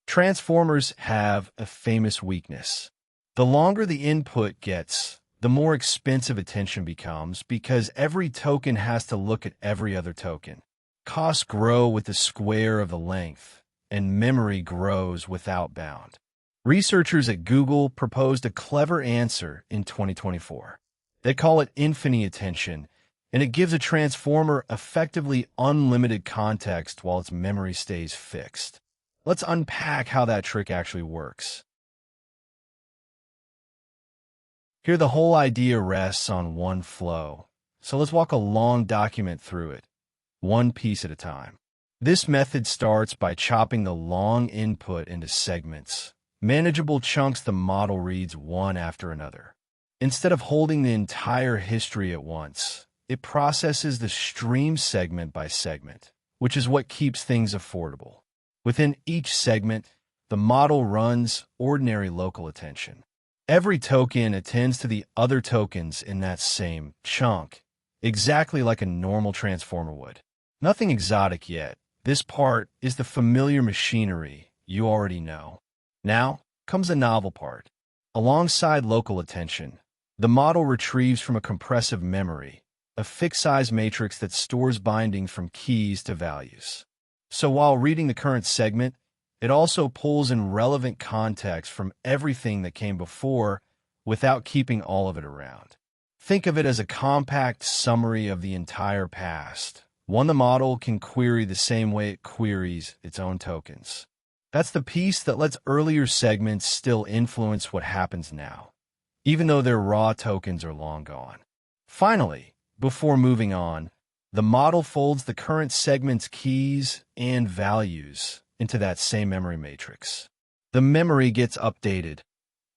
Transformers have a famous weakness. The longer the input gets, the more expensive attention becomes because every token has to look at every other token. Costs grow with the square of the length, and memory grows without bound. Researchers at Google proposed a clever answer in 2024. They call it Infini-attention, and it gives a transformer effectively unlimited context while its memory stays fixed. Let's unpack how that trick actually works. Here, the whole idea rests on one flow, so let's walk a long document through it, one piece at a time. This method starts by chopping the long input into segments, manageable chunks the model reads one after another. Instead of holding the entire history at once, it processes the stream segment by segment, which is what keeps things affordable. Within each segment, the model runs ordinary local attention. Every token attends to the other tokens in that same chunk, exactly like a normal transformer would. Nothing exotic yet. This part is the familiar machinery you already know. Now comes the novel part. Alongside local attention, the model retrieves from a compressive memory, a fixed-size matrix that stores bindings from keys to values. So while reading the current segment, it also pulls in relevant context from everything that came before without keeping all of it around. Think of it as a compact summary of the entire past, one the model can query the same way it queries its own tokens. That's the piece that lets earlier segments still influence what happens now, even though their raw tokens are long gone. Finally, before moving on, the model folds the current segment's keys and values into that same memory matrix. The memory gets updated,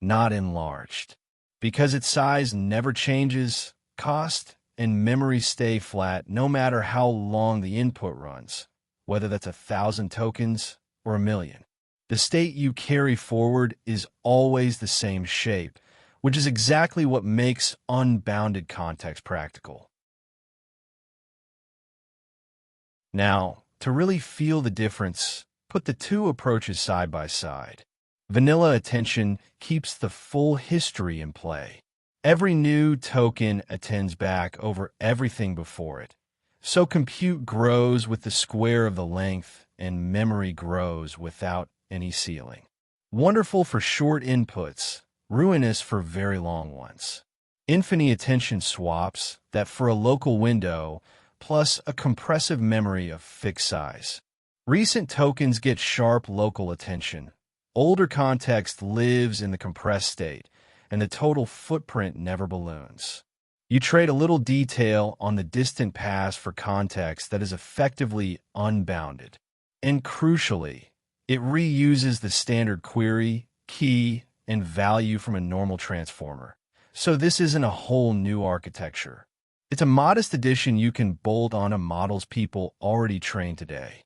not enlarged. Because its size never changes, cost and memory stay flat no matter how long the input runs, whether that's 1,000 tokens or 1,000,000. The state you carry forward is always the same shape, which is exactly what makes unbounded context practical. Now, to really feel the difference, put the two approaches side by side. Vanilla attention keeps the full history in play. Every new token attends back over everything before it. So compute grows with the square of the length, and memory grows without any ceiling. Wonderful for short inputs, ruinous for very long ones. Infini-attention swaps that for a local window, plus a compressive memory of fixed size. Recent tokens get sharp local attention. Older context lives in the compressed state, and the total footprint never balloons. You trade a little detail on the distant past for context that is effectively unbounded. And crucially, it reuses the standard query, key, and value from a normal transformer. So this isn't a whole new architecture. It's a modest addition you can bolt onto models people already trained today.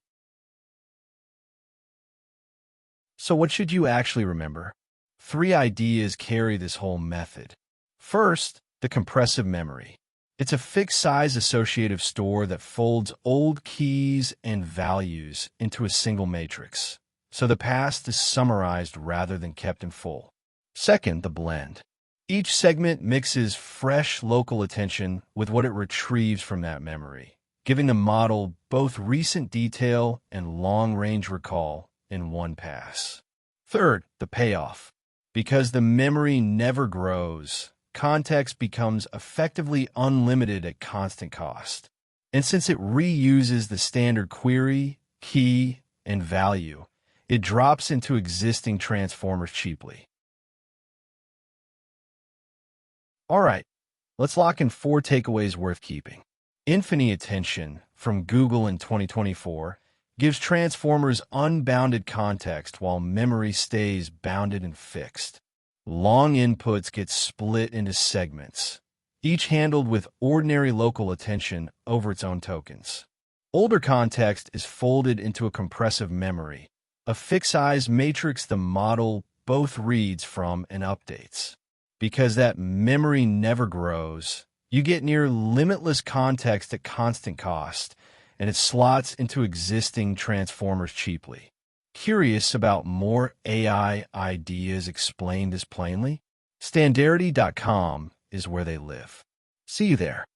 So what should you actually remember? 3 ideas carry this whole method. First, the compressive memory. It's a fixed-size associative store that folds old keys and values into a single matrix, so the past is summarized rather than kept in full. Second, the blend. Each segment mixes fresh local attention with what it retrieves from that memory, giving the model both recent detail and long-range recall in one pass. Third, the payoff. Because the memory never grows, context becomes effectively unlimited at constant cost. And since it reuses the standard query, key, and value, it drops into existing transformers cheaply. All right, let's lock in 4 takeaways worth keeping. Infini-attention from Google in 2024 gives transformers unbounded context while memory stays bounded and fixed. Long inputs get split into segments, each handled with ordinary local attention over its own tokens. Older context is folded into a compressive memory, a fixed-size matrix the model both reads from and updates. Because that memory never grows, you get near limitless context at constant cost, and it slots into existing transformers cheaply. Curious about more AI ideas explained as plainly? Standarity.com is where they live. See you there.